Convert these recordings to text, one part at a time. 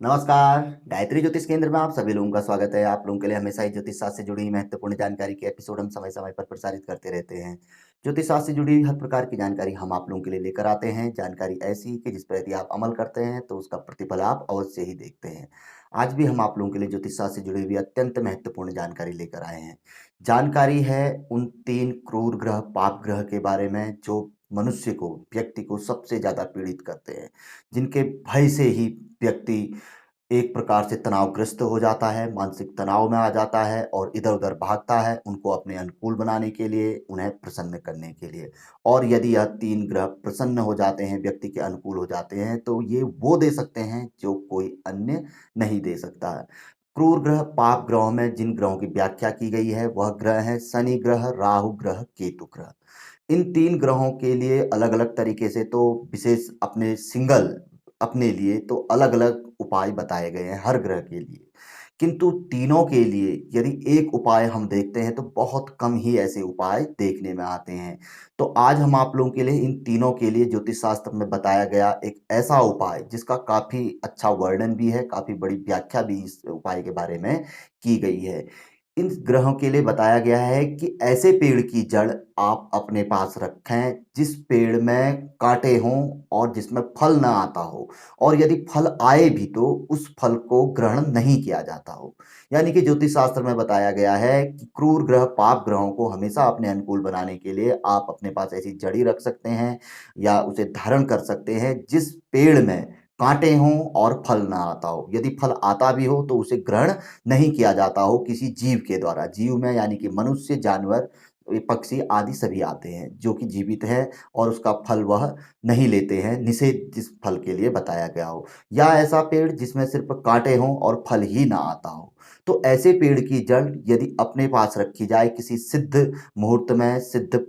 नमस्कार। गायत्री ज्योतिष केंद्र में आप सभी लोगों का स्वागत है। आप लोगों के लिए हमेशा ही ज्योतिष शास्त्र से जुड़ी महत्वपूर्ण जानकारी के एपिसोड हम समय समय पर प्रसारित करते रहते हैं। ज्योतिष शास्त्र से जुड़ी हर प्रकार की जानकारी हम आप लोगों के लिए लेकर आते हैं। जानकारी ऐसी कि जिस पर यदि आप अमल करते हैं तो उसका प्रतिफल आप अवश्य ही देखते हैं। आज भी हम आप लोगों के लिए ज्योतिष शास्त्र से जुड़ी हुई अत्यंत महत्वपूर्ण जानकारी लेकर आए हैं। जानकारी है उन 3 क्रूर ग्रह, पाप ग्रह के बारे में जो मनुष्य को, व्यक्ति को सबसे ज़्यादा पीड़ित करते हैं। जिनके भय से ही व्यक्ति एक प्रकार से तनावग्रस्त हो जाता है, मानसिक तनाव में आ जाता है और इधर-उधर भागता है, उनको अपने अनुकूल बनाने के लिए, उन्हें प्रसन्न करने के लिए। और यदि यह 3 ग्रह प्रसन्न हो जाते हैं, व्यक्ति के अनुकूल हो जाते हैं, तो ये वो दे सकते हैं जो कोई अन्य नहीं दे सकता है। क्रूर ग्रह, पाप ग्रहों में जिन ग्रहों की व्याख्या की गई है, वह ग्रह हैं शनि ग्रह, राहु ग्रह, केतु ग्रह। इन 3 ग्रहों के लिए अलग-अलग तरीके से तो विशेष अपने लिए तो अलग-अलग उपाय बताए गए हैं हर ग्रह के लिए। किंतु तीनों के लिए यदि एक उपाय हम देखते हैं तो बहुत कम ही ऐसे उपाय देखने में आते हैं। तो आज हम आप लोगों के लिए इन तीनों के लिए ज्योतिष शास्त्र में बताया गया एक ऐसा उपाय जिसका काफ़ी अच्छा वर्णन भी है, काफ़ी बड़ी व्याख्या भी इस उपाय के बारे में की गई है। इन ग्रहों के लिए बताया गया है कि ऐसे पेड़ की जड़ आप अपने पास रखें जिस पेड़ में कांटे हों और जिसमें फल ना आता हो, और यदि फल आए भी तो उस फल को ग्रहण नहीं किया जाता हो। यानी कि ज्योतिष शास्त्र में बताया गया है कि क्रूर ग्रह, पाप ग्रहों को हमेशा अपने अनुकूल बनाने के लिए आप अपने पास ऐसी जड़ी रख सकते हैं या उसे धारण कर सकते हैं जिस पेड़ में कांटे हों और फल ना आता हो। यदि फल आता भी हो तो उसे ग्रहण नहीं किया जाता हो किसी जीव के द्वारा। जीव में यानी कि मनुष्य, जानवर, पक्षी आदि सभी आते हैं जो कि जीवित है और उसका फल वह नहीं लेते हैं, निषेध जिस फल के लिए बताया गया हो। या ऐसा पेड़ जिसमें सिर्फ कांटे हों और फल ही ना आता हो। तो ऐसे पेड़ की जड़ यदि अपने पास रखी जाए किसी सिद्ध मुहूर्त में, सिद्ध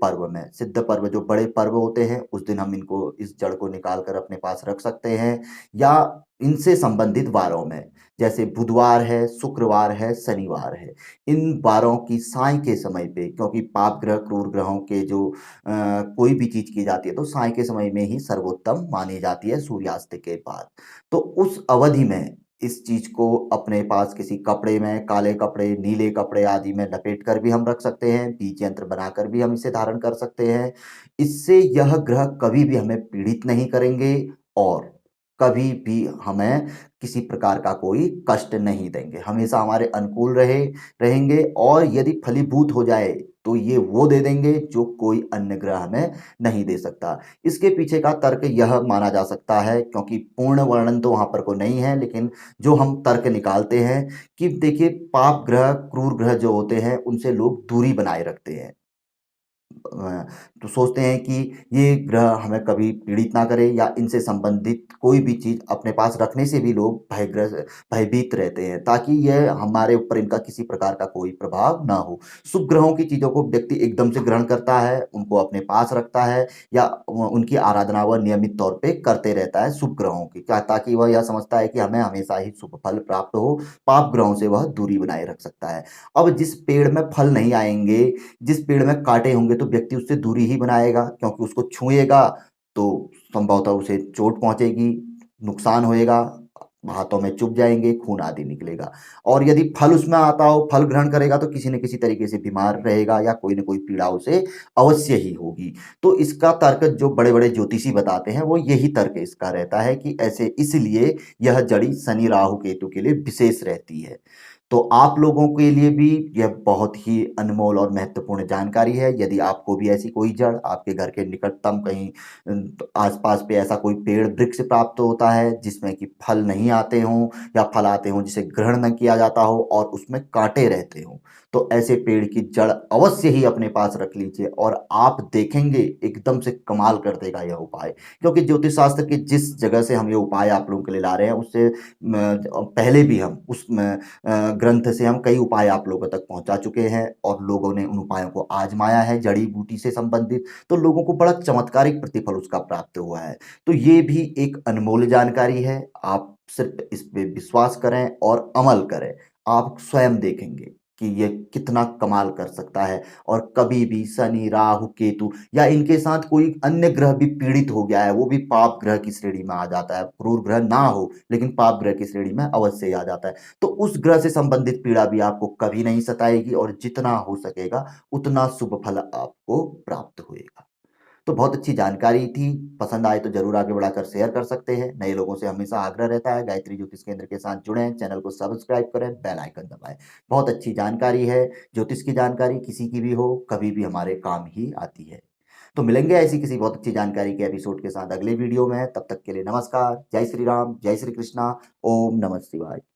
पर्व जो बड़े पर्व होते हैं उस दिन हम इनको, इस जड़ को निकाल कर अपने पास रख सकते हैं। या इनसे संबंधित वारों में, जैसे बुधवार है, शुक्रवार है, शनिवार है। इन वारों की साँय के समय पे, क्योंकि पाप ग्रह, क्रूर ग्रहों के जो कोई भी चीज़ की जाती है तो साँय के समय में ही सर्वोत्तम मानी जाती है सूर्यास्त के बाद। तो उस अवधि में इस चीज़ को अपने पास किसी कपड़े में, काले कपड़े, नीले कपड़े आदि में लपेट कर भी हम रख सकते हैं, बीज यंत्र बनाकर भी हम इसे धारण कर सकते हैं। इससे यह ग्रह कभी भी हमें पीड़ित नहीं करेंगे और कभी भी हमें किसी प्रकार का कोई कष्ट नहीं देंगे। हमेशा हमारे अनुकूल रहेंगे और यदि फलीभूत हो जाए तो ये वो दे देंगे जो कोई अन्य ग्रह हमें नहीं दे सकता। इसके पीछे का तर्क यह माना जा सकता है, क्योंकि पूर्ण वर्णन तो वहाँ पर को नहीं है, लेकिन जो हम तर्क निकालते हैं कि देखिए पाप ग्रह, क्रूर ग्रह जो होते हैं उनसे लोग दूरी बनाए रखते हैं। तो सोचते हैं कि ये ग्रह हमें कभी पीड़ित ना करे या इनसे संबंधित कोई भी चीज़ अपने पास रखने से भी लोग भयभीत रहते हैं ताकि यह हमारे ऊपर इनका किसी प्रकार का कोई प्रभाव ना हो। शुभ ग्रहों की चीज़ों को व्यक्ति एकदम से ग्रहण करता है, उनको अपने पास रखता है या उनकी आराधना वह नियमित तौर पे करते रहता है शुभ ग्रहों की, क्या ताकि वह यह समझता है कि हमें हमेशा ही शुभ फल प्राप्त हो, पाप ग्रहों से वह दूरी बनाए रख सकता है। अब जिस पेड़ में फल नहीं आएँगे, जिस पेड़ में काँटे होंगे तो व्यक्ति उससे दूरी ही बनाएगा, क्योंकि उसको छुएगा तो संभवतः उसे चोट पहुँचेगी, नुकसान होएगा, हाथों में चुभ जाएँगे, खून आदि निकलेगा। और यदि फल उसमें आता हो, फल ग्रहण करेगा तो किसी न किसी तरीके से बीमार रहेगा या कोई न कोई पीड़ा उसे अवश्य ही होगी। तो इसका तर्क जो बड़े-बड़े ज्योतिषी बताते हैं वो यही तर्क इसका रहता है कि ऐसे इसलिए यह जड़ी शनि, राहु, केतु के लिए विशेष रहती है। तो आप लोगों के लिए भी यह बहुत ही अनमोल और महत्वपूर्ण जानकारी है। यदि आपको भी ऐसी कोई जड़ आपके घर के निकटतम कहीं आस-पास पे ऐसा कोई पेड़ वृक्ष प्राप्त होता है जिसमें कि फल नहीं आते हों या फल आते हों जिसे ग्रहण न किया जाता हो और उसमें काँटे रहते हों, तो ऐसे पेड़ की जड़ अवश्य ही अपने पास रख लीजिए और आप देखेंगे एकदम से कमाल कर देगा यह उपाय। क्योंकि ज्योतिष शास्त्र की जिस जगह से हम ये उपाय आप लोगों के लिए ला रहे हैं उससे पहले भी हम उस ग्रंथ से हम कई उपाय आप लोगों तक पहुंचा चुके हैं और लोगों ने उन उपायों को आजमाया है जड़ी बूटी से संबंधित, तो लोगों को बड़ा चमत्कारिक प्रतिफल उसका प्राप्त हुआ है। तो ये भी एक अनमोल जानकारी है, आप सिर्फ इस पे विश्वास करें और अमल करें, आप स्वयं देखेंगे कि ये कितना कमाल कर सकता है। और कभी भी शनि, राहु, केतु या इनके साथ कोई अन्य ग्रह भी पीड़ित हो गया है, वो भी पाप ग्रह की श्रेणी में आ जाता है। क्रूर ग्रह ना हो लेकिन पाप ग्रह की श्रेणी में अवश्य ही आ जाता है। तो उस ग्रह से संबंधित पीड़ा भी आपको कभी नहीं सताएगी और जितना हो सकेगा उतना शुभ फल आपको प्राप्त होएगा। तो बहुत अच्छी जानकारी थी। पसंद आए तो जरूर आगे बढ़ाकर शेयर कर सकते हैं। नए लोगों से हमेशा आग्रह रहता है गायत्री ज्योतिष केंद्र के साथ जुड़ें, चैनल को सब्सक्राइब करें, बेल आइकन दबाएं। बहुत अच्छी जानकारी है। ज्योतिष की जानकारी किसी की भी हो कभी भी हमारे काम ही आती है। तो मिलेंगे ऐसी किसी बहुत अच्छी जानकारी के एपिसोड के साथ अगले वीडियो में। तब तक के लिए नमस्कार। जय श्री राम, जय श्री कृष्णा। ओम नमः शिवाय।